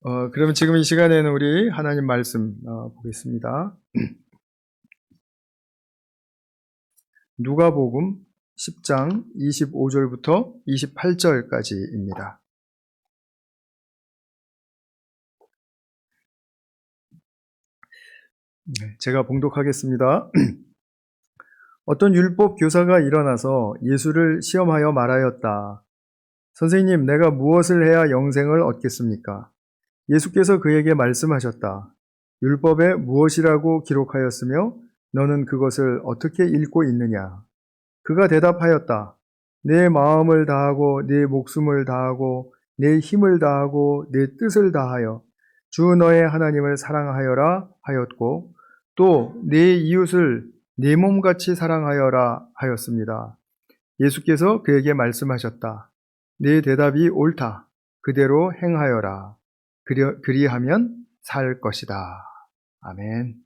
그러면 지금 이 시간에는 우리 하나님 말씀 보겠습니다. 누가복음 10장 25절부터 28절까지입니다. 제가 봉독하겠습니다. 어떤 율법 교사가 일어나서 예수를 시험하여 말하였다. 선생님, 내가 무엇을 해야 영생을 얻겠습니까? 예수께서 그에게 말씀하셨다. 율법에 무엇이라고 기록하였으며 너는 그것을 어떻게 읽고 있느냐? 그가 대답하였다. 내 마음을 다하고 내 목숨을 다하고 내 힘을 다하고 내 뜻을 다하여 주 너의 하나님을 사랑하여라 하였고 또 내 이웃을 내 몸같이 사랑하여라 하였습니다. 예수께서 그에게 말씀하셨다. 네 대답이 옳다. 그대로 행하여라. 그리하면 살 것이다. 아멘.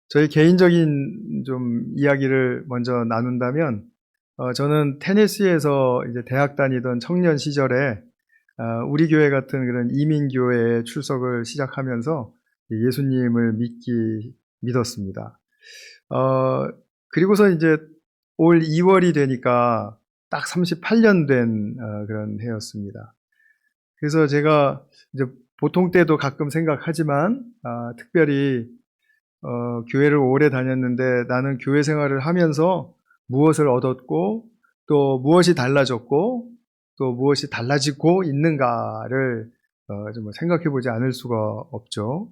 저희 개인적인 좀 이야기를 먼저 나눈다면, 저는 테네시에서 이제 대학 다니던 청년 시절에 우리 교회 같은 그런 이민교회에 출석을 시작하면서 예수님을 믿었습니다. 그리고서 이제 올 2월이 되니까 딱 38년 된 그런 해였습니다. 그래서 제가 이제 보통 때도 가끔 생각하지만 특별히 교회를 오래 다녔는데 나는 교회 생활을 하면서 무엇을 얻었고 또 무엇이 달라졌고 또 무엇이 달라지고 있는가를 좀 생각해 보지 않을 수가 없죠.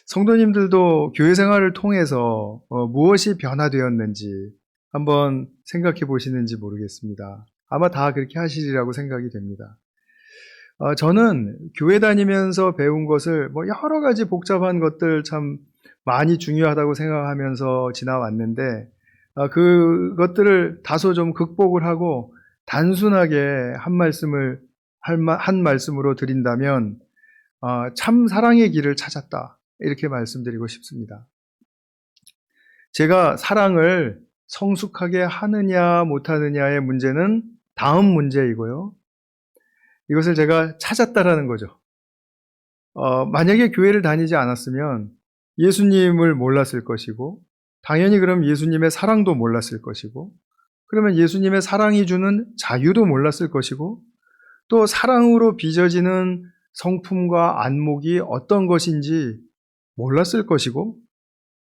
성도님들도 교회 생활을 통해서 무엇이 변화되었는지 한번 생각해 보시는지 모르겠습니다. 아마 다 그렇게 하시리라고 생각이 됩니다. 저는 교회 다니면서 배운 것을 여러 가지 복잡한 것들 참 많이 중요하다고 생각하면서 지나왔는데 그것들을 다소 좀 극복을 하고 단순하게 한 말씀으로 드린다면 참 사랑의 길을 찾았다. 이렇게 말씀드리고 싶습니다. 제가 사랑을 성숙하게 하느냐 못하느냐의 문제는 다음 문제이고요. 이것을 제가 찾았다라는 거죠. 만약에 교회를 다니지 않았으면 예수님을 몰랐을 것이고, 당연히 그럼 예수님의 사랑도 몰랐을 것이고, 그러면 예수님의 사랑이 주는 자유도 몰랐을 것이고, 또 사랑으로 빚어지는 성품과 안목이 어떤 것인지 몰랐을 것이고,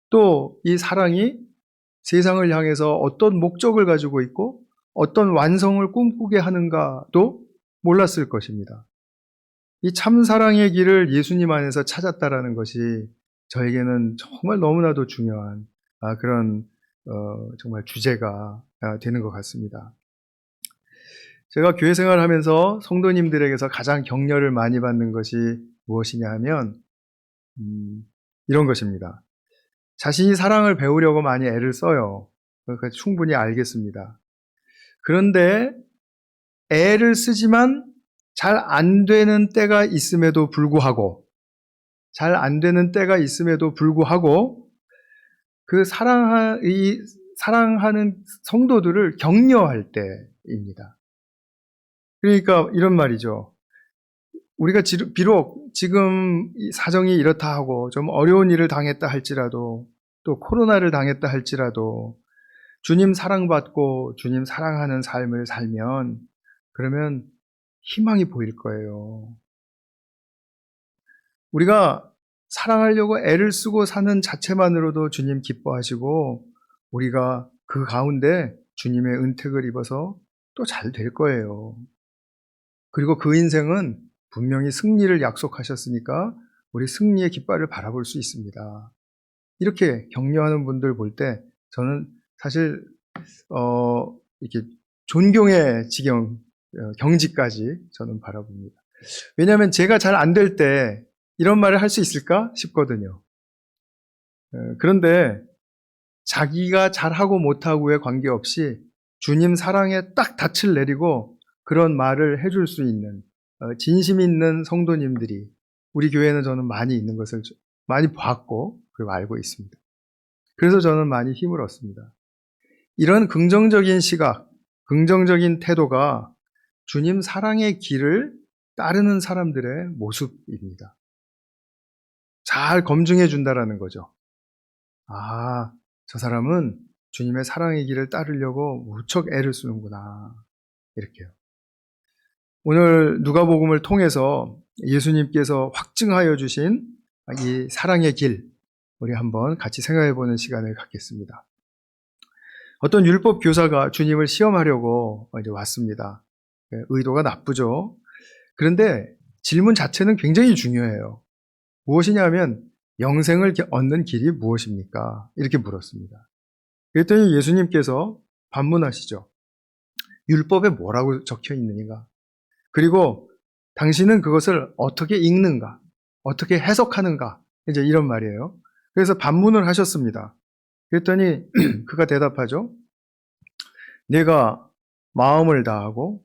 또 이 사랑이 세상을 향해서 어떤 목적을 가지고 있고, 어떤 완성을 꿈꾸게 하는가도 몰랐을 것입니다. 이 참사랑의 길을 예수님 안에서 찾았다라는 것이 저에게는 정말 너무나도 중요한 그런 정말 주제가 되는 것 같습니다. 제가 교회 생활을 하면서 성도님들에게서 가장 격려를 많이 받는 것이 무엇이냐 하면 이런 것입니다. 자신이 사랑을 배우려고 많이 애를 써요. 그러니까 충분히 알겠습니다. 그런데 애를 쓰지만 잘 안 되는 때가 있음에도 불구하고 그 사랑하는 성도들을 격려할 때입니다. 그러니까 이런 말이죠. 우리가 비록 지금 사정이 이렇다 하고 좀 어려운 일을 당했다 할지라도 또 코로나를 당했다 할지라도 주님 사랑받고 주님 사랑하는 삶을 살면 그러면 희망이 보일 거예요. 우리가 사랑하려고 애를 쓰고 사는 자체만으로도 주님 기뻐하시고 우리가 그 가운데 주님의 은택을 입어서 또 잘 될 거예요. 그리고 그 인생은 분명히 승리를 약속하셨으니까 우리 승리의 깃발을 바라볼 수 있습니다. 이렇게 격려하는 분들 볼 때 저는 사실 이렇게 존경의 경지까지 저는 바라봅니다. 왜냐하면 제가 잘 안 될 때 이런 말을 할 수 있을까 싶거든요. 그런데 자기가 잘하고 못하고에 관계없이 주님 사랑에 딱 닻을 내리고 그런 말을 해줄 수 있는 진심 있는 성도님들이 우리 교회는 저는 많이 있는 것을 많이 봤고 그리고 알고 있습니다. 그래서 저는 많이 힘을 얻습니다. 이런 긍정적인 시각, 긍정적인 태도가 주님 사랑의 길을 따르는 사람들의 모습입니다. 잘 검증해 준다라는 거죠. 아, 저 사람은 주님의 사랑의 길을 따르려고 무척 애를 쓰는구나. 이렇게요. 오늘 누가복음을 통해서 예수님께서 확증하여 주신 이 사랑의 길, 우리 한번 같이 생각해 보는 시간을 갖겠습니다. 어떤 율법 교사가 주님을 시험하려고 이제 왔습니다. 의도가 나쁘죠. 그런데 질문 자체는 굉장히 중요해요. 무엇이냐면 영생을 얻는 길이 무엇입니까? 이렇게 물었습니다. 그랬더니 예수님께서 반문하시죠. 율법에 뭐라고 적혀 있느니가? 그리고 당신은 그것을 어떻게 읽는가? 어떻게 해석하는가? 이제 이런 말이에요. 그래서 반문을 하셨습니다. 그랬더니 그가 대답하죠. 내가 마음을 다하고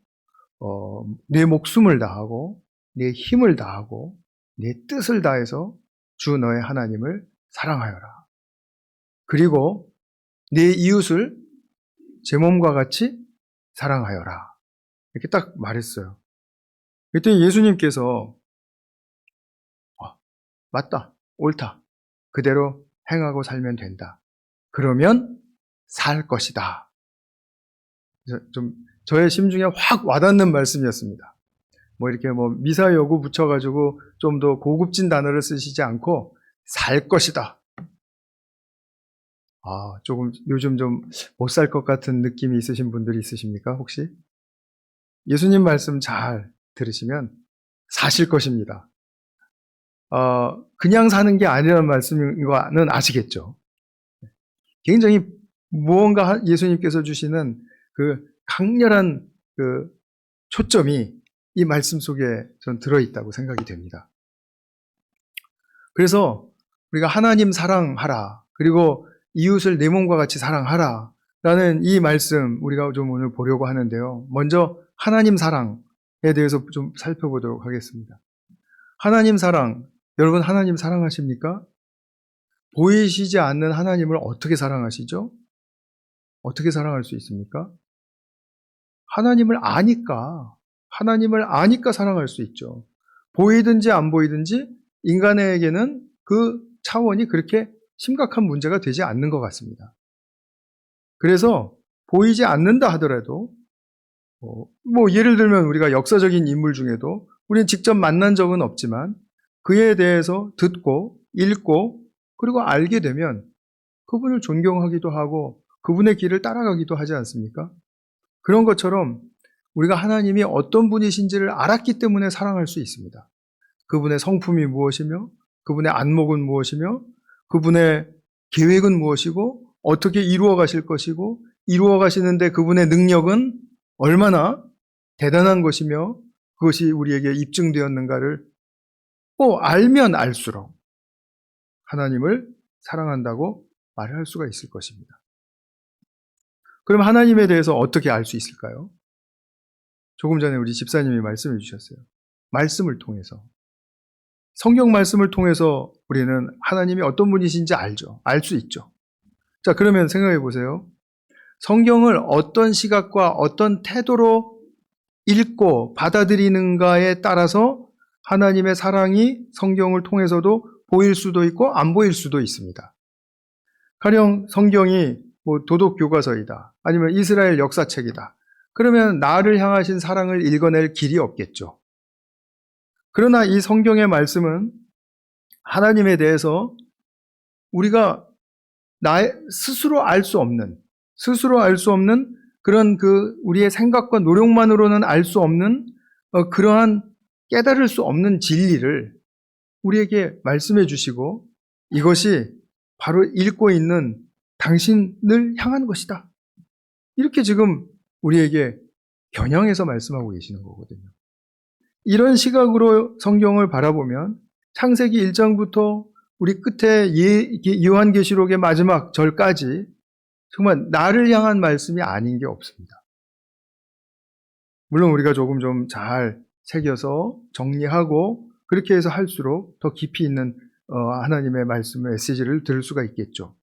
내 목숨을 다하고 내 힘을 다하고 내 뜻을 다해서 주 너의 하나님을 사랑하여라. 그리고 내 이웃을 제 몸과 같이 사랑하여라. 이렇게 딱 말했어요. 그랬더니 예수님께서 맞다, 옳다. 그대로 행하고 살면 된다. 그러면 살 것이다. 좀 저의 심중에 확 와닿는 말씀이었습니다. 이렇게 미사 여구 붙여가지고 좀 더 고급진 단어를 쓰시지 않고 살 것이다. 조금 요즘 좀 못 살 것 같은 느낌이 있으신 분들이 있으십니까, 혹시? 예수님 말씀 잘 들으시면 사실 것입니다. 그냥 사는 게 아니라는 말씀인 거는 아시겠죠? 굉장히 무언가 예수님께서 주시는 그 강렬한 그 초점이 이 말씀 속에 전 들어있다고 생각이 됩니다. 그래서 우리가 하나님 사랑하라, 그리고 이웃을 내 몸과 같이 사랑하라 라는 이 말씀 우리가 좀 오늘 보려고 하는데요. 먼저 하나님 사랑에 대해서 좀 살펴보도록 하겠습니다. 하나님 사랑, 여러분 하나님 사랑하십니까? 보이시지 않는 하나님을 어떻게 사랑하시죠? 어떻게 사랑할 수 있습니까? 하나님을 아니까 사랑할 수 있죠. 보이든지 안 보이든지 인간에게는 그 차원이 그렇게 심각한 문제가 되지 않는 것 같습니다. 그래서 보이지 않는다 하더라도 예를 들면 우리가 역사적인 인물 중에도 우리는 직접 만난 적은 없지만 그에 대해서 듣고 읽고 그리고 알게 되면 그분을 존경하기도 하고 그분의 길을 따라가기도 하지 않습니까? 그런 것처럼 우리가 하나님이 어떤 분이신지를 알았기 때문에 사랑할 수 있습니다. 그분의 성품이 무엇이며 그분의 안목은 무엇이며 그분의 계획은 무엇이고 어떻게 이루어 가실 것이고 이루어 가시는데 그분의 능력은 얼마나 대단한 것이며 그것이 우리에게 입증되었는가를 알면 알수록 하나님을 사랑한다고 말을 할 수가 있을 것입니다. 그럼 하나님에 대해서 어떻게 알 수 있을까요? 조금 전에 우리 집사님이 말씀해 주셨어요. 말씀을 통해서. 성경 말씀을 통해서 우리는 하나님이 어떤 분이신지 알죠. 알 수 있죠. 자, 그러면 생각해 보세요. 성경을 어떤 시각과 어떤 태도로 읽고 받아들이는가에 따라서 하나님의 사랑이 성경을 통해서도 보일 수도 있고 안 보일 수도 있습니다. 가령 성경이 도덕교과서이다. 아니면 이스라엘 역사책이다. 그러면 나를 향하신 사랑을 읽어낼 길이 없겠죠. 그러나 이 성경의 말씀은 하나님에 대해서 우리가 스스로 알 수 없는 그런 우리의 생각과 노력만으로는 알 수 없는 그러한 깨달을 수 없는 진리를 우리에게 말씀해 주시고 이것이 바로 읽고 있는 당신을 향한 것이다. 이렇게 지금 우리에게 겨냥해서 말씀하고 계시는 거거든요. 이런 시각으로 성경을 바라보면 창세기 1장부터 우리 끝에 요한계시록의 마지막 절까지 정말 나를 향한 말씀이 아닌 게 없습니다. 물론 우리가 조금 좀 잘 새겨서 정리하고 그렇게 해서 할수록 더 깊이 있는 하나님의 말씀, 메시지를 들을 수가 있겠죠.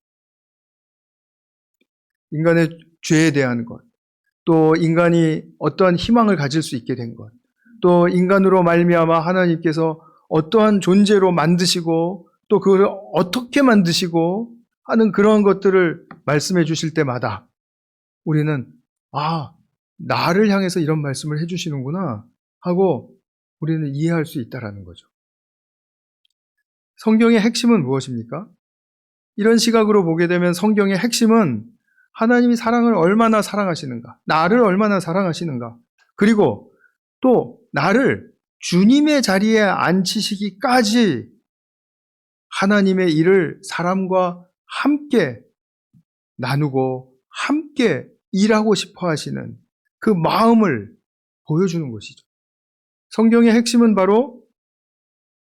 인간의 죄에 대한 것, 또 인간이 어떠한 희망을 가질 수 있게 된 것, 또 인간으로 말미암아 하나님께서 어떠한 존재로 만드시고 또 그걸 어떻게 만드시고 하는 그런 것들을 말씀해 주실 때마다 우리는 나를 향해서 이런 말씀을 해 주시는구나 하고 우리는 이해할 수 있다라는 거죠. 성경의 핵심은 무엇입니까? 이런 시각으로 보게 되면 성경의 핵심은 하나님이 사랑을 얼마나 사랑하시는가, 나를 얼마나 사랑하시는가, 그리고 또 나를 주님의 자리에 앉히시기까지 하나님의 일을 사람과 함께 나누고 함께 일하고 싶어 하시는 그 마음을 보여주는 것이죠. 성경의 핵심은 바로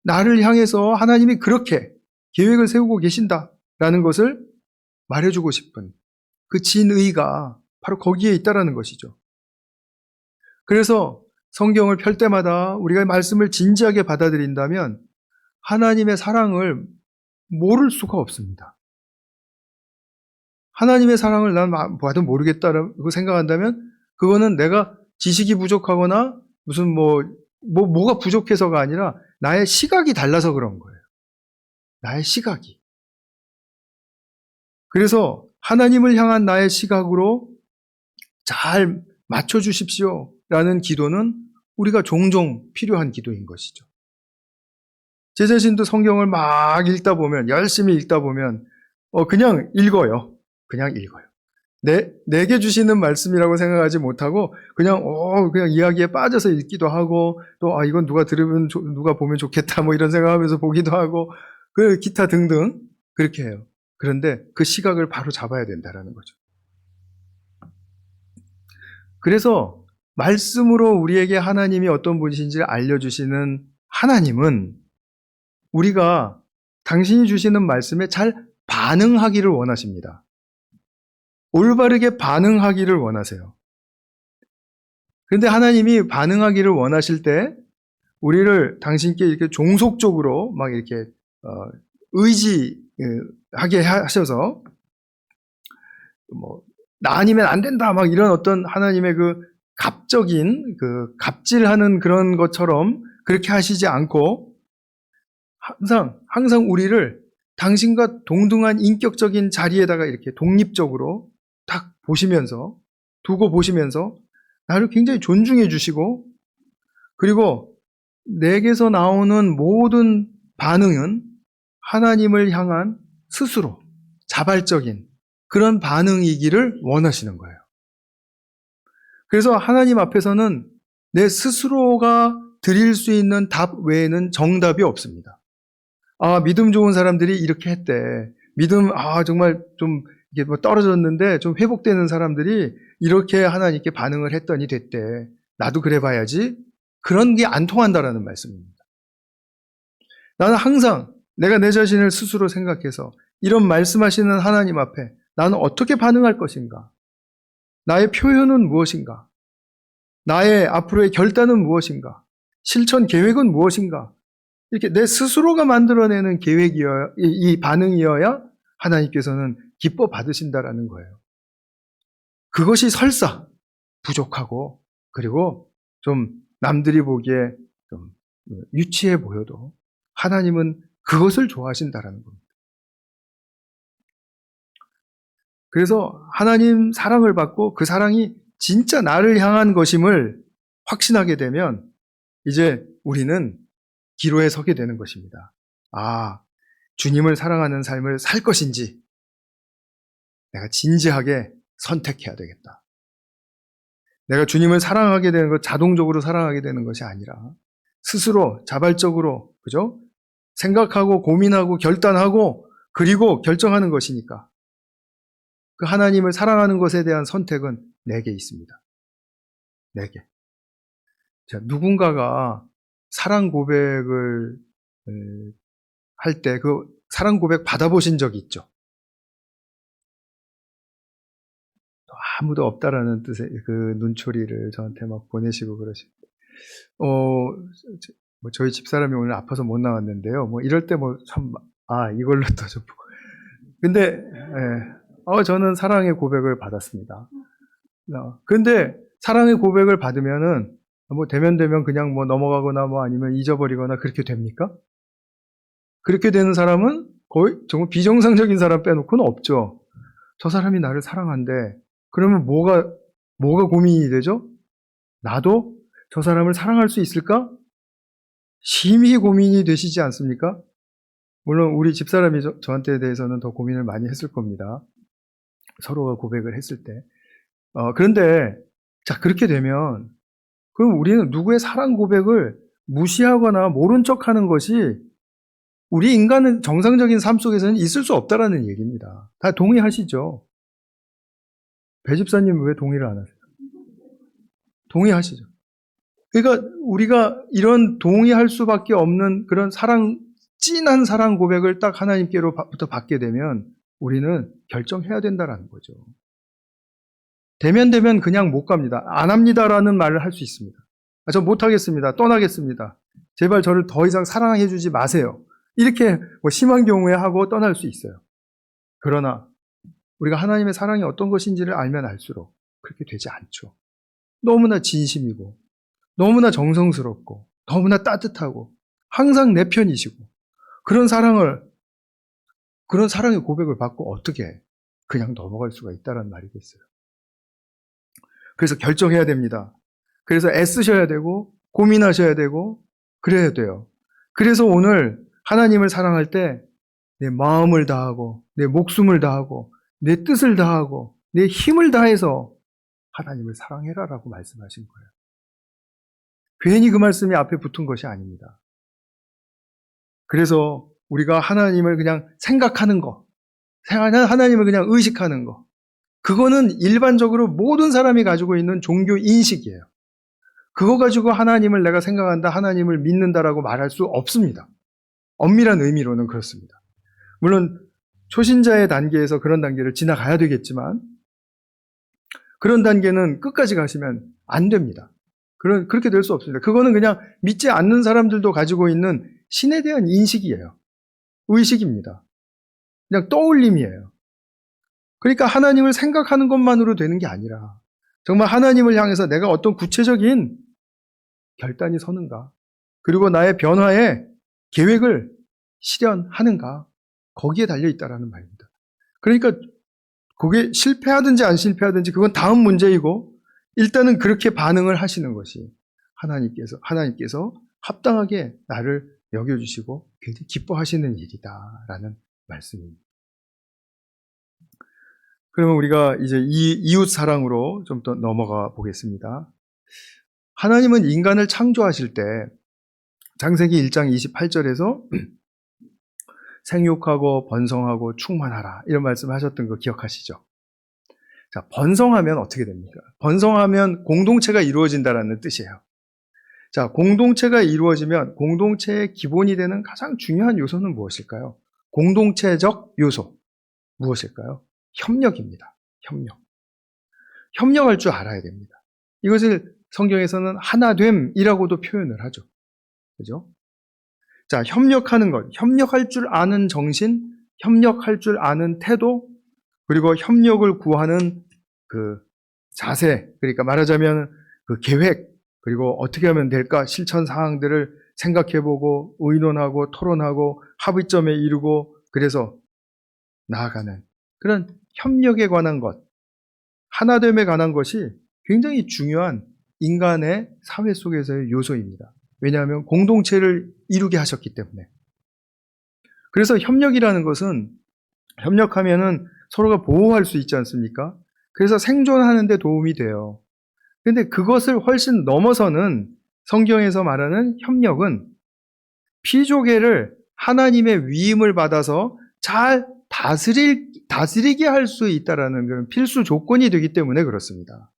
나를 향해서 하나님이 그렇게 계획을 세우고 계신다라는 것을 말해주고 싶은 그 진의가 바로 거기에 있다라는 것이죠. 그래서 성경을 펼 때마다 우리가 말씀을 진지하게 받아들인다면 하나님의 사랑을 모를 수가 없습니다. 하나님의 사랑을 난 봐도 모르겠다고 생각한다면 그거는 내가 지식이 부족하거나 무슨 뭐가 부족해서가 아니라 나의 시각이 달라서 그런 거예요. 나의 시각이. 그래서 하나님을 향한 나의 시각으로 잘 맞춰주십시오 라는 기도는 우리가 종종 필요한 기도인 것이죠. 제 자신도 성경을 막 읽다 보면, 열심히 읽다 보면 그냥 읽어요. 그냥 읽어요. 내게 주시는 말씀이라고 생각하지 못하고 그냥 이야기에 빠져서 읽기도 하고 또 이건 누가 들으면 누가 보면 좋겠다 뭐 이런 생각하면서 보기도 하고 그 기타 등등 그렇게 해요. 그런데 그 시각을 바로 잡아야 된다라는 거죠. 그래서 말씀으로 우리에게 하나님이 어떤 분이신지를 알려주시는 하나님은 우리가 당신이 주시는 말씀에 잘 반응하기를 원하십니다. 올바르게 반응하기를 원하세요. 그런데 하나님이 반응하기를 원하실 때 우리를 당신께 이렇게 종속적으로 막 이렇게 의지하게 하셔서 나 아니면 안 된다 막 이런 어떤 하나님의 그 갑적인 그 갑질하는 그런 것처럼 그렇게 하시지 않고 항상 우리를 당신과 동등한 인격적인 자리에다가 이렇게 독립적으로 딱 두고 보시면서 나를 굉장히 존중해 주시고 그리고 내게서 나오는 모든 반응은 하나님을 향한 스스로 자발적인 그런 반응이기를 원하시는 거예요. 그래서 하나님 앞에서는 내 스스로가 드릴 수 있는 답 외에는 정답이 없습니다. 믿음 좋은 사람들이 이렇게 했대. 믿음, 정말 좀 이게 떨어졌는데 좀 회복되는 사람들이 이렇게 하나님께 반응을 했더니 됐대. 나도 그래 봐야지. 그런 게 안 통한다라는 말씀입니다. 나는 항상 내가 내 자신을 스스로 생각해서 이런 말씀하시는 하나님 앞에 나는 어떻게 반응할 것인가? 나의 표현은 무엇인가? 나의 앞으로의 결단은 무엇인가? 실천 계획은 무엇인가? 이렇게 내 스스로가 만들어내는 이 반응이어야 하나님께서는 기뻐 받으신다라는 거예요. 그것이 설사 부족하고 그리고 좀 남들이 보기에 좀 유치해 보여도 하나님은 그것을 좋아하신다라는 겁니다. 그래서 하나님 사랑을 받고 그 사랑이 진짜 나를 향한 것임을 확신하게 되면 이제 우리는 기로에 서게 되는 것입니다. 주님을 사랑하는 삶을 살 것인지 내가 진지하게 선택해야 되겠다. 내가 주님을 사랑하게 되는 것, 자동적으로 사랑하게 되는 것이 아니라 스스로 자발적으로, 그죠? 생각하고 고민하고 결단하고 그리고 결정하는 것이니까 그 하나님을 사랑하는 것에 대한 선택은 내게 있습니다. 내게. 자, 누군가가 사랑 고백을 할 때 그 사랑 고백 받아보신 적이 있죠? 아무도 없다라는 뜻의 그 눈초리를 저한테 막 보내시고 그러시고, 저희 집사람이 오늘 아파서 못 나왔는데요. 이럴 때 이걸로 또 좀. 근데, 저는 사랑의 고백을 받았습니다. 그런데 사랑의 고백을 받으면은 뭐 되면 그냥 뭐 넘어가거나 뭐 아니면 잊어버리거나 그렇게 됩니까? 그렇게 되는 사람은 거의 정말 비정상적인 사람 빼놓고는 없죠. 저 사람이 나를 사랑한대. 그러면 뭐가 고민이 되죠? 나도 저 사람을 사랑할 수 있을까? 심히 고민이 되시지 않습니까? 물론 우리 집사람이 저한테 대해서는 더 고민을 많이 했을 겁니다. 서로가 고백을 했을 때. 그런데 자, 그렇게 되면 그럼 우리는 누구의 사랑 고백을 무시하거나 모른 척하는 것이 우리 인간은 정상적인 삶 속에서는 있을 수 없다라는 얘기입니다. 다 동의하시죠? 배 집사님 왜 동의를 안 하세요? 동의하시죠? 그러니까 우리가 이런 동의할 수밖에 없는 그런 진한 사랑 고백을 딱 하나님께로부터 받게 되면 우리는 결정해야 된다라는 거죠. 되면 그냥 못 갑니다. 안 합니다라는 말을 할 수 있습니다. 저 못하겠습니다. 떠나겠습니다. 제발 저를 더 이상 사랑해 주지 마세요. 이렇게 뭐 심한 경우에 하고 떠날 수 있어요. 그러나 우리가 하나님의 사랑이 어떤 것인지를 알면 알수록 그렇게 되지 않죠. 너무나 진심이고 너무나 정성스럽고 너무나 따뜻하고 항상 내 편이시고 그런 사랑의 고백을 받고 어떻게 그냥 넘어갈 수가 있다는 말이겠어요. 그래서 결정해야 됩니다. 그래서 애쓰셔야 되고 고민하셔야 되고 그래야 돼요. 그래서 오늘 하나님을 사랑할 때 내 마음을 다하고 내 목숨을 다하고 내 뜻을 다하고 내 힘을 다해서 하나님을 사랑해라라고 말씀하신 거예요. 괜히 그 말씀이 앞에 붙은 것이 아닙니다. 그래서 우리가 하나님을 그냥 생각하는 거, 하나님을 그냥 의식하는 거, 그거는 일반적으로 모든 사람이 가지고 있는 종교 인식이에요. 그거 가지고 하나님을 내가 생각한다, 하나님을 믿는다라고 말할 수 없습니다. 엄밀한 의미로는 그렇습니다. 물론 초신자의 단계에서 그런 단계를 지나가야 되겠지만 그런 단계는 끝까지 가시면 안 됩니다. 그렇게 될 수 없습니다. 그거는 그냥 믿지 않는 사람들도 가지고 있는 신에 대한 인식이에요. 의식입니다. 그냥 떠올림이에요. 그러니까 하나님을 생각하는 것만으로 되는 게 아니라 정말 하나님을 향해서 내가 어떤 구체적인 결단이 서는가, 그리고 나의 변화의 계획을 실현하는가, 거기에 달려있다라는 말입니다. 그러니까 그게 실패하든지 안 실패하든지 그건 다음 문제이고 일단은 그렇게 반응을 하시는 것이 하나님께서 합당하게 나를 여겨주시고 굉장히 기뻐하시는 일이다라는 말씀입니다. 그러면 우리가 이제 이 이웃 사랑으로 좀 더 넘어가 보겠습니다. 하나님은 인간을 창조하실 때 창세기 1장 28절에서 생육하고 번성하고 충만하라 이런 말씀하셨던 거 기억하시죠? 자, 번성하면 어떻게 됩니까? 번성하면 공동체가 이루어진다라는 뜻이에요. 자, 공동체가 이루어지면 공동체의 기본이 되는 가장 중요한 요소는 무엇일까요? 공동체적 요소 무엇일까요? 협력입니다. 협력할 줄 알아야 됩니다. 이것을 성경에서는 하나됨이라고도 표현을 하죠. 그죠? 자, 협력하는 것, 협력할 줄 아는 정신, 협력할 줄 아는 태도, 그리고 협력을 구하는 그 자세, 그러니까 말하자면 그 계획, 그리고 어떻게 하면 될까 실천 사항들을 생각해보고 의논하고 토론하고 합의점에 이르고 그래서 나아가는 그런 협력에 관한 것, 하나됨에 관한 것이 굉장히 중요한 인간의 사회 속에서의 요소입니다. 왜냐하면 공동체를 이루게 하셨기 때문에. 그래서 협력이라는 것은 협력하면은 서로가 보호할 수 있지 않습니까? 그래서 생존하는 데 도움이 돼요. 근데 그것을 훨씬 넘어서는 성경에서 말하는 협력은 피조계를 하나님의 위임을 받아서 잘 다스리게 할 수 있다라는 그런 필수 조건이 되기 때문에 그렇습니다.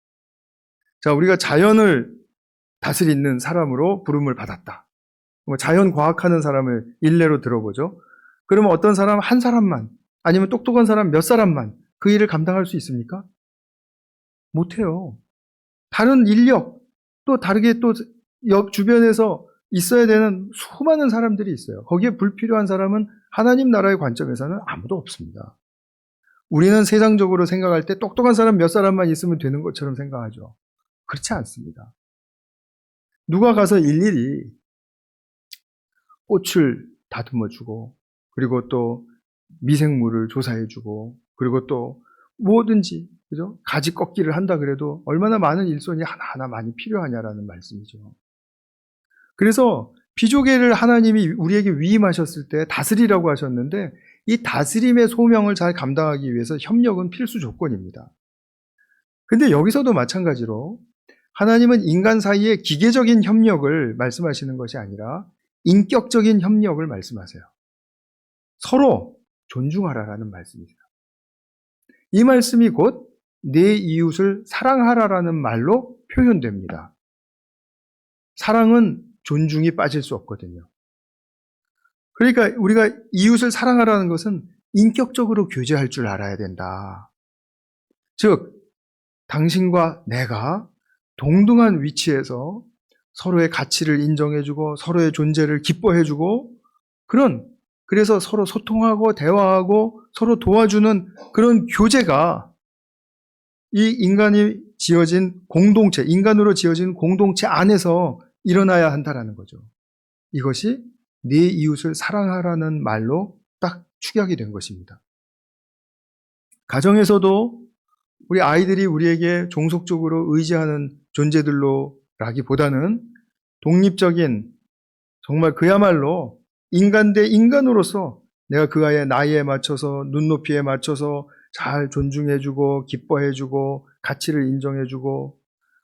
자, 우리가 자연을 다스리는 사람으로 부름을 받았다. 자연 과학하는 사람을 일례로 들어보죠. 그러면 어떤 사람 한 사람만 아니면 똑똑한 사람 몇 사람만 그 일을 감당할 수 있습니까? 못해요. 다른 인력 또 다르게 또 주변에서 있어야 되는 수많은 사람들이 있어요. 거기에 불필요한 사람은 하나님 나라의 관점에서는 아무도 없습니다. 우리는 세상적으로 생각할 때 똑똑한 사람 몇 사람만 있으면 되는 것처럼 생각하죠. 그렇지 않습니다. 누가 가서 일일이 꽃을 다듬어주고, 그리고 또 미생물을 조사해주고, 그리고 또 뭐든지, 그죠? 가지 꺾기를 한다 그래도 얼마나 많은 일손이 하나하나 많이 필요하냐라는 말씀이죠. 그래서 피조계를 하나님이 우리에게 위임하셨을 때 다스리라고 하셨는데, 이 다스림의 소명을 잘 감당하기 위해서 협력은 필수 조건입니다. 근데 여기서도 마찬가지로 하나님은 인간 사이의 기계적인 협력을 말씀하시는 것이 아니라 인격적인 협력을 말씀하세요. 서로 존중하라라는 말씀입니다. 이 말씀이 곧 내 이웃을 사랑하라라는 말로 표현됩니다. 사랑은 존중이 빠질 수 없거든요. 그러니까 우리가 이웃을 사랑하라는 것은 인격적으로 교제할 줄 알아야 된다. 즉, 당신과 내가 동등한 위치에서 서로의 가치를 인정해주고 서로의 존재를 기뻐해주고 그래서 서로 소통하고 대화하고 서로 도와주는 그런 교제가 이 인간이 지어진 공동체, 인간으로 지어진 공동체 안에서 일어나야 한다라는 거죠. 이것이 네 이웃을 사랑하라는 말로 딱 축약이 된 것입니다. 가정에서도 우리 아이들이 우리에게 종속적으로 의지하는 존재들로라기보다는 독립적인 정말 그야말로 인간 대 인간으로서 내가 그 아이의 나이에 맞춰서 눈높이에 맞춰서 잘 존중해주고 기뻐해주고 가치를 인정해주고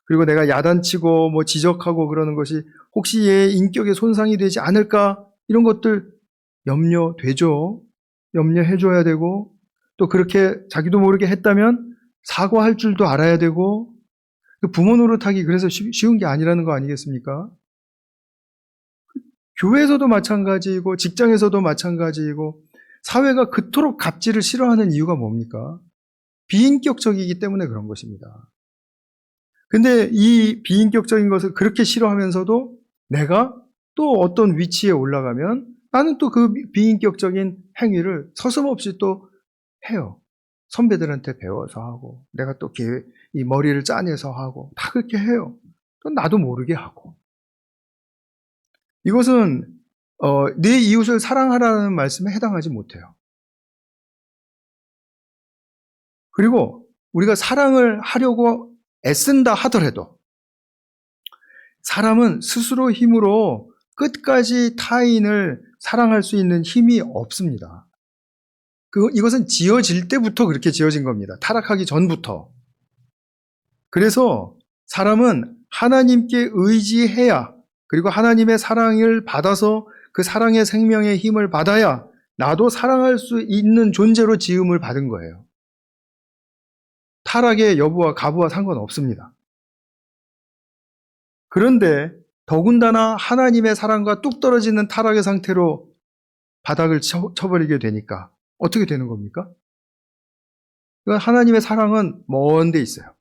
그리고 내가 야단치고 뭐 지적하고 그러는 것이 혹시 얘의 인격에 손상이 되지 않을까 이런 것들 염려되죠. 염려해줘야 되고 또 그렇게 자기도 모르게 했다면 사과할 줄도 알아야 되고 부모 노릇하기 그래서 쉬운 게 아니라는 거 아니겠습니까? 교회에서도 마찬가지이고 직장에서도 마찬가지이고 사회가 그토록 갑질을 싫어하는 이유가 뭡니까? 비인격적이기 때문에 그런 것입니다. 근데 이 비인격적인 것을 그렇게 싫어하면서도 내가 또 어떤 위치에 올라가면 나는 또 그 비인격적인 행위를 서슴없이 또 해요. 선배들한테 배워서 하고 내가 또 이 머리를 짜내서 하고 다 그렇게 해요. 또 나도 모르게 하고. 이것은 내 이웃을 사랑하라는 말씀에 해당하지 못해요. 그리고 우리가 사랑을 하려고 애쓴다 하더라도 사람은 스스로 힘으로 끝까지 타인을 사랑할 수 있는 힘이 없습니다. 이것은 지어질 때부터 그렇게 지어진 겁니다. 타락하기 전부터. 그래서 사람은 하나님께 의지해야 그리고 하나님의 사랑을 받아서 그 사랑의 생명의 힘을 받아야 나도 사랑할 수 있는 존재로 지음을 받은 거예요. 타락의 여부와 가부와 상관없습니다. 그런데 더군다나 하나님의 사랑과 뚝 떨어지는 타락의 상태로 바닥을 쳐버리게 되니까 어떻게 되는 겁니까? 하나님의 사랑은 먼 데 있어요.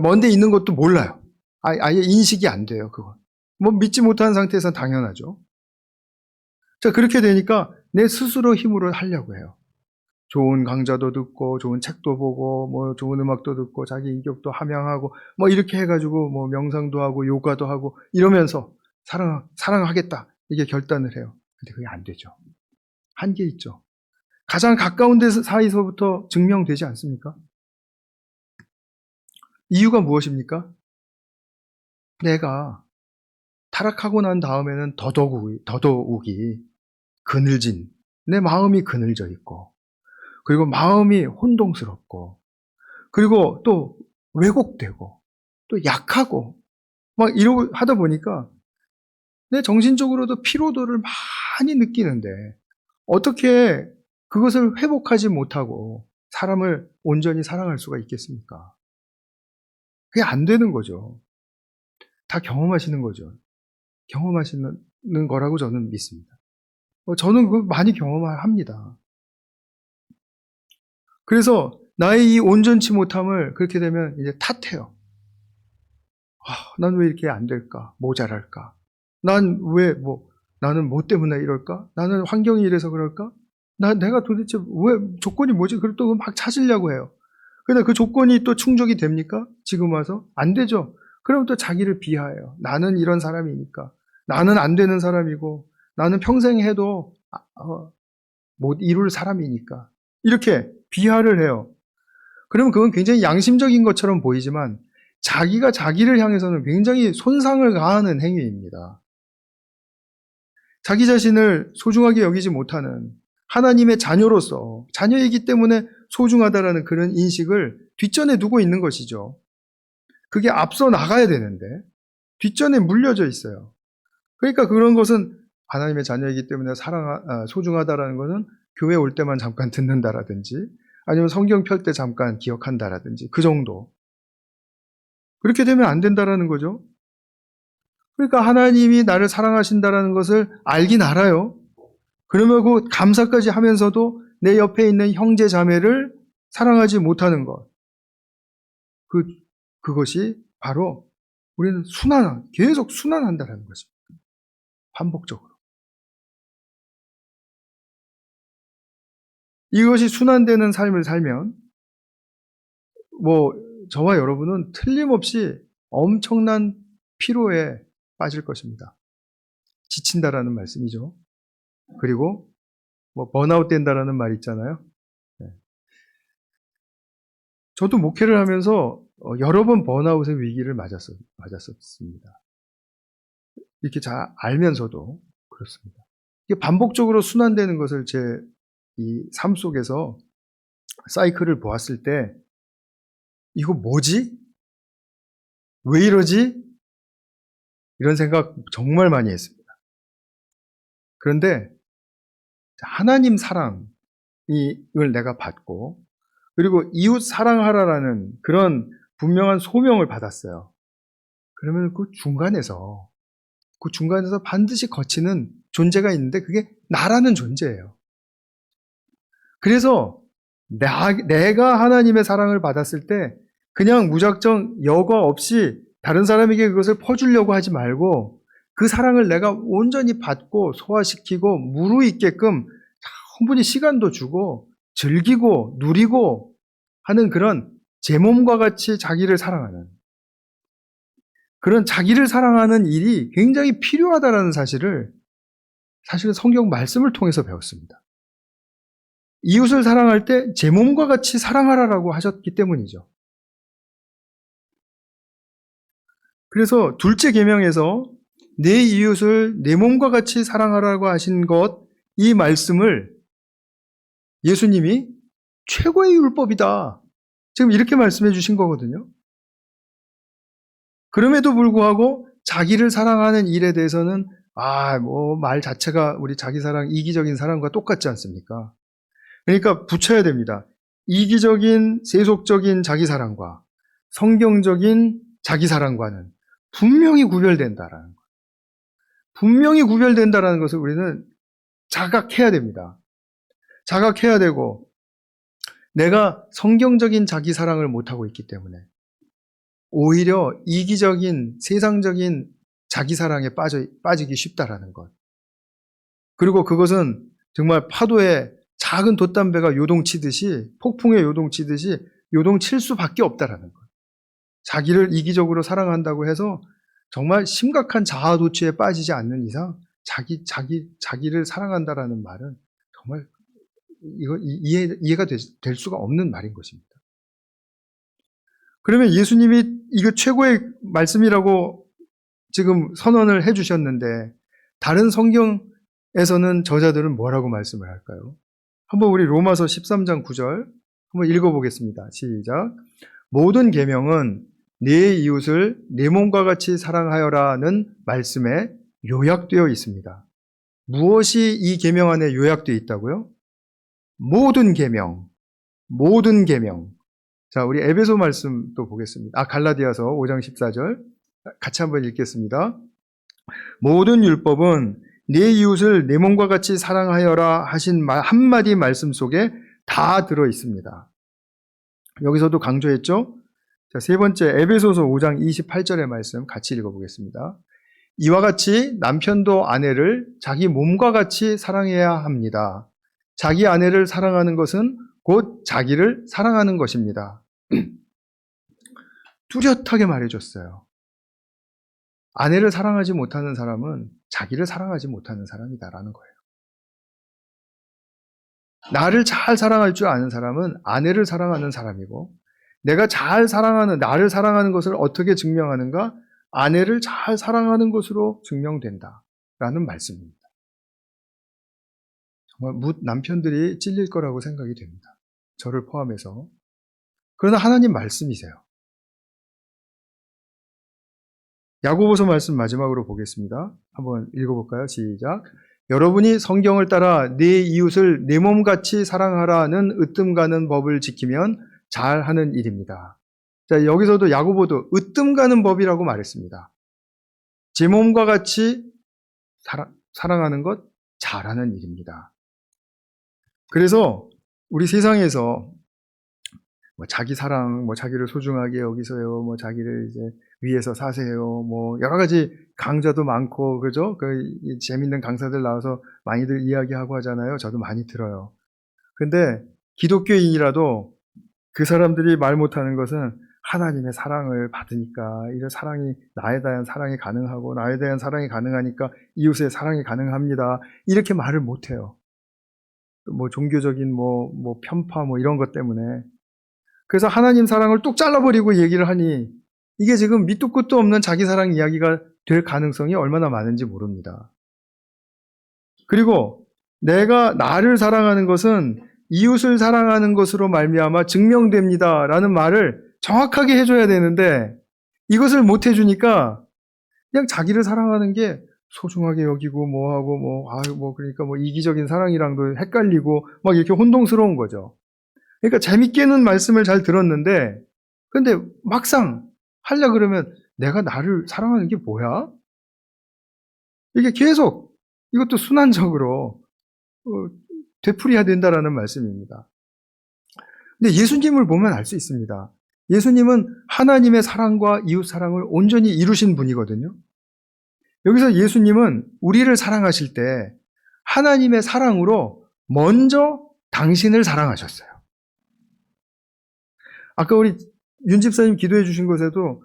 먼 데 있는 것도 몰라요. 아예 인식이 안 돼요, 그건. 뭐 믿지 못하는 상태에서는 당연하죠. 자, 그렇게 되니까 내 스스로 힘으로 하려고 해요. 좋은 강좌도 듣고, 좋은 책도 보고, 뭐 좋은 음악도 듣고, 자기 인격도 함양하고, 뭐 이렇게 해가지고, 뭐 명상도 하고, 요가도 하고, 이러면서 사랑하겠다. 이게 결단을 해요. 근데 그게 안 되죠. 한계 있죠. 가장 가까운 데 사이서부터 증명되지 않습니까? 이유가 무엇입니까? 내가 타락하고 난 다음에는 더더욱이 그늘진, 내 마음이 그늘져 있고, 그리고 마음이 혼동스럽고, 그리고 또 왜곡되고, 또 약하고, 막 이러고 하다 보니까 내 정신적으로도 피로도를 많이 느끼는데, 어떻게 그것을 회복하지 못하고 사람을 온전히 사랑할 수가 있겠습니까? 그게 안 되는 거죠. 다 경험하시는 거죠. 경험하시는 거라고 저는 믿습니다. 저는 그 많이 경험을 합니다. 그래서 나의 이 온전치 못함을 그렇게 되면 이제 탓해요. 난 왜 이렇게 안 될까? 모자랄까? 나는 뭐 때문에 이럴까? 나는 환경이 이래서 그럴까? 내가 도대체 왜, 조건이 뭐지? 그걸 또 막 찾으려고 해요. 근데 그 조건이 또 충족이 됩니까? 지금 와서? 안 되죠. 그럼 또 자기를 비하해요. 나는 이런 사람이니까. 나는 안 되는 사람이고, 나는 평생 해도 못 이룰 사람이니까. 이렇게 비하를 해요. 그러면 그건 굉장히 양심적인 것처럼 보이지만, 자기가 자기를 향해서는 굉장히 손상을 가하는 행위입니다. 자기 자신을 소중하게 여기지 못하는 하나님의 자녀로서, 자녀이기 때문에 소중하다라는 그런 인식을 뒷전에 두고 있는 것이죠. 그게 앞서 나가야 되는데 뒷전에 물려져 있어요. 그러니까 그런 것은 하나님의 자녀이기 때문에 소중하다라는 것은 교회 올 때만 잠깐 듣는다라든지 아니면 성경 펼 때 잠깐 기억한다라든지 그 정도. 그렇게 되면 안 된다라는 거죠. 그러니까 하나님이 나를 사랑하신다라는 것을 알긴 알아요. 그러면 그 감사까지 하면서도 내 옆에 있는 형제 자매를 사랑하지 못하는 것. 그것이 바로 우리는 계속 순환한다는 것입니다. 반복적으로. 이것이 순환되는 삶을 살면 저와 여러분은 틀림없이 엄청난 피로에 빠질 것입니다. 지친다라는 말씀이죠. 그리고 번아웃 된다라는 말 있잖아요. 네. 저도 목회를 하면서 여러 번 번아웃의 위기를 맞았었습니다. 이렇게 잘 알면서도 그렇습니다. 이게 반복적으로 순환되는 것을 제 이 삶 속에서 사이클을 보았을 때 이거 뭐지? 왜 이러지? 이런 생각 정말 많이 했습니다. 그런데 하나님 사랑을 내가 받고 그리고 이웃 사랑하라라는 그런 분명한 소명을 받았어요. 그러면 그 중간에서 반드시 거치는 존재가 있는데 그게 나라는 존재예요. 그래서 내가 하나님의 사랑을 받았을 때 그냥 무작정 여과 없이 다른 사람에게 그것을 퍼주려고 하지 말고 그 사랑을 내가 온전히 받고 소화시키고 무르익게끔 충분히 시간도 주고 즐기고 누리고 하는 그런 제 몸과 같이 자기를 사랑하는 그런 자기를 사랑하는 일이 굉장히 필요하다는 사실은 성경 말씀을 통해서 배웠습니다. 이웃을 사랑할 때 제 몸과 같이 사랑하라라고 하셨기 때문이죠. 그래서 둘째 계명에서 내 이웃을 내 몸과 같이 사랑하라고 하신 이 말씀을 예수님이 최고의 율법이다. 지금 이렇게 말씀해 주신 거거든요. 그럼에도 불구하고 자기를 사랑하는 일에 대해서는 말 자체가 우리 자기 사랑, 이기적인 사랑과 똑같지 않습니까? 그러니까 붙여야 됩니다. 이기적인 세속적인 자기 사랑과 성경적인 자기 사랑과는 분명히 구별된다라는 것. 분명히 구별된다라는 것을 우리는 자각해야 됩니다. 자각해야 되고 내가 성경적인 자기 사랑을 못하고 있기 때문에 오히려 이기적인 세상적인 자기 사랑에 빠지기 쉽다라는 것. 그리고 그것은 정말 파도에 작은 돛담배가 요동치듯이 폭풍에 요동치듯이 요동칠 수밖에 없다라는 것. 자기를 이기적으로 사랑한다고 해서 정말 심각한 자아도취에 빠지지 않는 이상 자기를 사랑한다라는 말은 정말 이해가 될 수가 없는 말인 것입니다. 그러면 예수님이 이거 최고의 말씀이라고 지금 선언을 해주셨는데 다른 성경에서는 저자들은 뭐라고 말씀을 할까요? 한번 우리 로마서 13장 9절 한번 읽어보겠습니다. 시작. 모든 계명은 네 이웃을 네 몸과 같이 사랑하여라는 말씀에 요약되어 있습니다. 무엇이 이 계명 안에 요약되어 있다고요? 모든 계명. 자, 우리 에베소 말씀 또 보겠습니다. 갈라디아서 5장 14절 같이 한번 읽겠습니다. 모든 율법은 네 이웃을 내 몸과 같이 사랑하여라 하신 한마디 말씀 속에 다 들어 있습니다. 여기서도 강조했죠? 자, 세 번째 에베소서 5장 28절의 말씀 같이 읽어보겠습니다. 이와 같이 남편도 아내를 자기 몸과 같이 사랑해야 합니다. 자기 아내를 사랑하는 것은 곧 자기를 사랑하는 것입니다. 뚜렷하게 말해줬어요. 아내를 사랑하지 못하는 사람은 자기를 사랑하지 못하는 사람이다라는 거예요. 나를 잘 사랑할 줄 아는 사람은 아내를 사랑하는 사람이고, 내가 잘 사랑하는, 나를 사랑하는 것을 어떻게 증명하는가? 아내를 잘 사랑하는 것으로 증명된다라는 말씀입니다. 정말 남편들이 찔릴 거라고 생각이 됩니다. 저를 포함해서. 그러나 하나님 말씀이세요. 야고보서 말씀 마지막으로 보겠습니다. 한번 읽어볼까요? 시작. 여러분이 성경을 따라 네 이웃을 내 몸같이 사랑하라는 으뜸가는 법을 지키면 잘하는 일입니다. 자, 여기서도 야고보도 으뜸가는 법이라고 말했습니다. 제 몸과 같이 사랑하는 것 잘하는 일입니다. 그래서 우리 세상에서 자기 사랑, 자기를 소중하게 여기서요, 자기를 이제 위해서 사세요, 여러 가지 강좌도 많고, 그죠? 재밌는 강사들 나와서 많이들 이야기하고 하잖아요. 저도 많이 들어요. 근데 기독교인이라도 그 사람들이 말 못하는 것은 하나님의 사랑을 받으니까, 이런 사랑이, 나에 대한 사랑이 가능하고, 나에 대한 사랑이 가능하니까 이웃의 사랑이 가능합니다. 이렇게 말을 못해요. 종교적인 편파 이런 것 때문에. 그래서 하나님 사랑을 뚝 잘라버리고 얘기를 하니 이게 지금 밑도 끝도 없는 자기 사랑 이야기가 될 가능성이 얼마나 많은지 모릅니다. 그리고 내가 나를 사랑하는 것은 이웃을 사랑하는 것으로 말미암아 증명됩니다라는 말을 정확하게 해줘야 되는데 이것을 못 해주니까 그냥 자기를 사랑하는 게 소중하게 여기고 그러니까 이기적인 사랑이랑도 헷갈리고 이렇게 혼동스러운 거죠. 그러니까 재밌게는 말씀을 잘 들었는데, 근데 막상 하려 그러면 내가 나를 사랑하는 게 뭐야? 이게 계속 이것도 순환적으로 되풀이해야 된다라는 말씀입니다. 근데 예수님을 보면 알 수 있습니다. 예수님은 하나님의 사랑과 이웃 사랑을 온전히 이루신 분이거든요. 여기서 예수님은 우리를 사랑하실 때 하나님의 사랑으로 먼저 당신을 사랑하셨어요. 아까 우리 윤 집사님 기도해 주신 것에도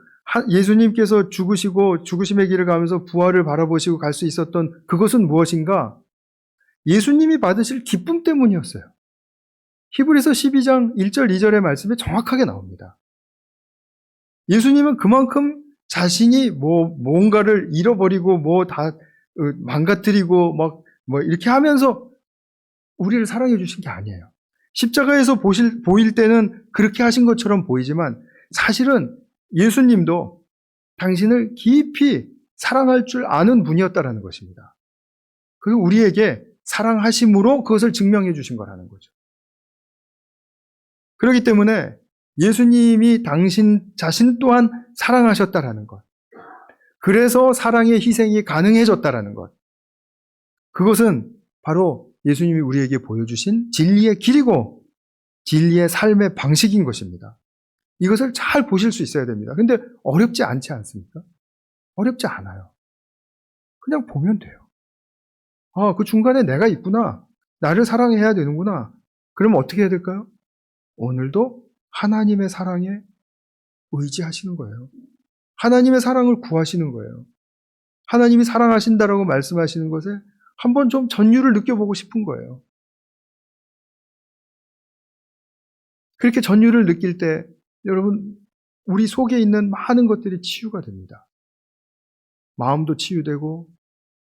예수님께서 죽으시고 죽으심의 길을 가면서 부활을 바라보시고 갈 수 있었던 그것은 무엇인가? 예수님이 받으실 기쁨 때문이었어요. 히브리서 12장 1절 2절의 말씀에 정확하게 나옵니다. 예수님은 그만큼 자신이 뭔가를 잃어버리고 다 망가뜨리고 이렇게 하면서 우리를 사랑해 주신 게 아니에요. 십자가에서 보일 때는 그렇게 하신 것처럼 보이지만 사실은 예수님도 당신을 깊이 사랑할 줄 아는 분이었다라는 것입니다. 그리고 우리에게 사랑하심으로 그것을 증명해 주신 거라는 거죠. 그렇기 때문에 예수님이 당신 자신 또한 사랑하셨다라는 것. 그래서 사랑의 희생이 가능해졌다라는 것. 그것은 바로 예수님이 우리에게 보여주신 진리의 길이고 진리의 삶의 방식인 것입니다. 이것을 잘 보실 수 있어야 됩니다. 근데 어렵지 않지 않습니까? 어렵지 않아요. 그냥 보면 돼요. 그 중간에 내가 있구나. 나를 사랑해야 되는구나. 그러면 어떻게 해야 될까요? 오늘도 하나님의 사랑에 의지하시는 거예요. 하나님의 사랑을 구하시는 거예요. 하나님이 사랑하신다라고 말씀하시는 것에 한번 좀 전율을 느껴보고 싶은 거예요. 그렇게 전율을 느낄 때 여러분 우리 속에 있는 많은 것들이 치유가 됩니다. 마음도 치유되고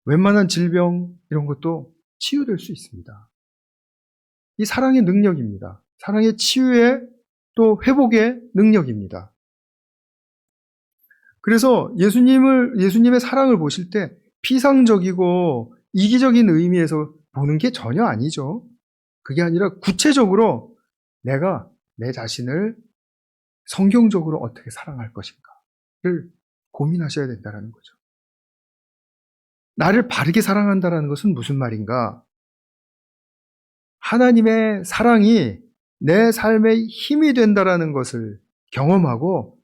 웬만한 질병 이런 것도 치유될 수 있습니다. 이 사랑의 능력입니다. 사랑의 치유의 또 회복의 능력입니다. 그래서 예수님의 사랑을 보실 때 피상적이고 이기적인 의미에서 보는 게 전혀 아니죠. 그게 아니라 구체적으로 내가 내 자신을 성경적으로 어떻게 사랑할 것인가를 고민하셔야 된다는 거죠. 나를 바르게 사랑한다는 것은 무슨 말인가? 하나님의 사랑이 내 삶의 힘이 된다는 것을 경험하고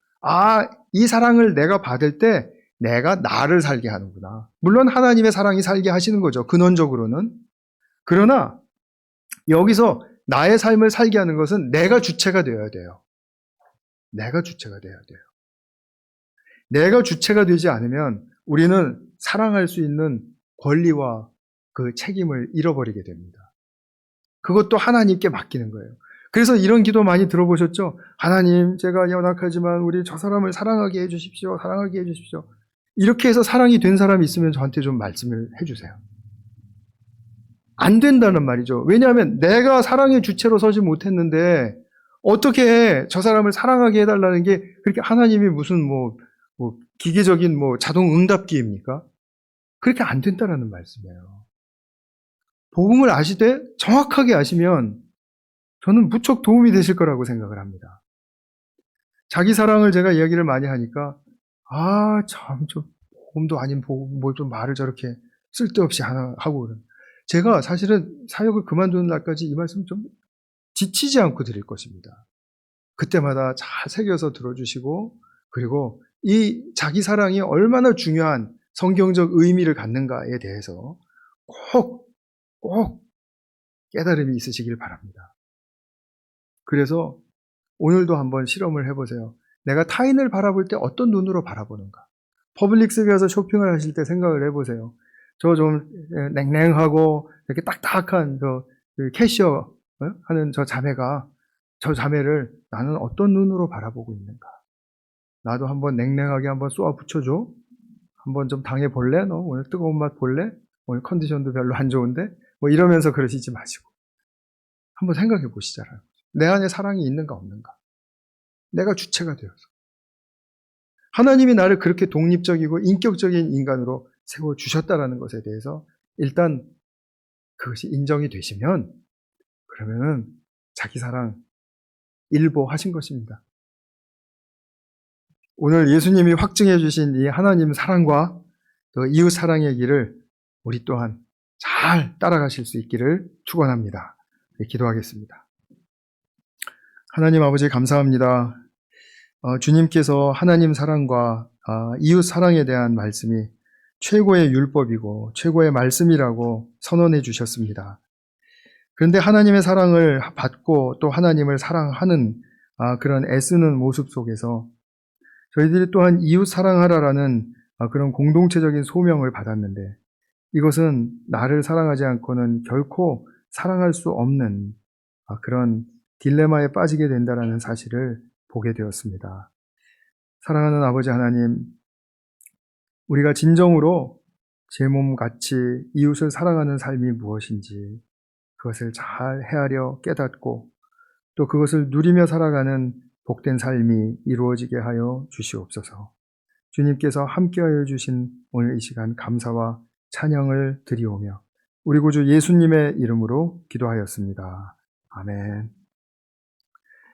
이 사랑을 내가 받을 때 내가 나를 살게 하는구나. 물론 하나님의 사랑이 살게 하시는 거죠. 근원적으로는. 그러나 여기서 나의 삶을 살게 하는 것은 내가 주체가 되어야 돼요. 내가 주체가 되어야 돼요. 내가 주체가 되지 않으면 우리는 사랑할 수 있는 권리와 그 책임을 잃어버리게 됩니다. 그것도 하나님께 맡기는 거예요. 그래서 이런 기도 많이 들어보셨죠? 하나님, 제가 연약하지만 우리 저 사람을 사랑하게 해주십시오. 사랑하게 해주십시오. 이렇게 해서 사랑이 된 사람이 있으면 저한테 좀 말씀을 해주세요. 안 된다는 말이죠. 왜냐하면 내가 사랑의 주체로 서지 못했는데 어떻게 저 사람을 사랑하게 해달라는 게 그렇게 하나님이 무슨 뭐 기계적인 자동 응답기입니까? 그렇게 안 된다는 말씀이에요. 복음을 아시되 정확하게 아시면 저는 무척 도움이 되실 거라고 생각을 합니다. 자기 사랑을 제가 이야기를 많이 하니까 참 좀 복음도 아닌 복음 좀 말을 저렇게 쓸데없이 하고 그런. 제가 사실은 사역을 그만두는 날까지 이 말씀 좀 지치지 않고 드릴 것입니다. 그때마다 잘 새겨서 들어주시고 그리고 이 자기 사랑이 얼마나 중요한 성경적 의미를 갖는가에 대해서 꼭 깨달음이 있으시길 바랍니다. 그래서 오늘도 한번 실험을 해보세요. 내가 타인을 바라볼 때 어떤 눈으로 바라보는가? 퍼블릭스에 가서 쇼핑을 하실 때 생각을 해보세요. 저 좀 냉랭하고 이렇게 딱딱한 그 캐셔 하는 저 자매를 나는 어떤 눈으로 바라보고 있는가? 나도 한번 냉랭하게 한번 쏘아 붙여줘. 한번 좀 당해볼래? 너 오늘 뜨거운 맛 볼래? 오늘 컨디션도 별로 안 좋은데? 이러면서 그러시지 마시고 한번 생각해 보시잖아요. 내 안에 사랑이 있는가 없는가? 내가 주체가 되어서 하나님이 나를 그렇게 독립적이고 인격적인 인간으로 세워주셨다는 것에 대해서 일단 그것이 인정이 되시면 그러면은 자기 사랑 일보하신 것입니다. 오늘 예수님이 확증해 주신 이 하나님 사랑과 또 이웃 사랑의 길을 우리 또한 잘 따라가실 수 있기를 축원합니다. 기도하겠습니다. 하나님 아버지 감사합니다. 주님께서 하나님 사랑과 이웃 사랑에 대한 말씀이 최고의 율법이고 최고의 말씀이라고 선언해 주셨습니다. 그런데 하나님의 사랑을 받고 또 하나님을 사랑하는 그런 애쓰는 모습 속에서 저희들이 또한 이웃 사랑하라라는 그런 공동체적인 소명을 받았는데 이것은 나를 사랑하지 않고는 결코 사랑할 수 없는 그런 딜레마에 빠지게 된다는 사실을 보게 되었습니다. 사랑하는 아버지 하나님, 우리가 진정으로 제 몸같이 이웃을 사랑하는 삶이 무엇인지 그것을 잘 헤아려 깨닫고 또 그것을 누리며 살아가는 복된 삶이 이루어지게 하여 주시옵소서. 주님께서 함께하여 주신 오늘 이 시간 감사와 찬양을 드리오며 우리 구주 예수님의 이름으로 기도하였습니다. 아멘.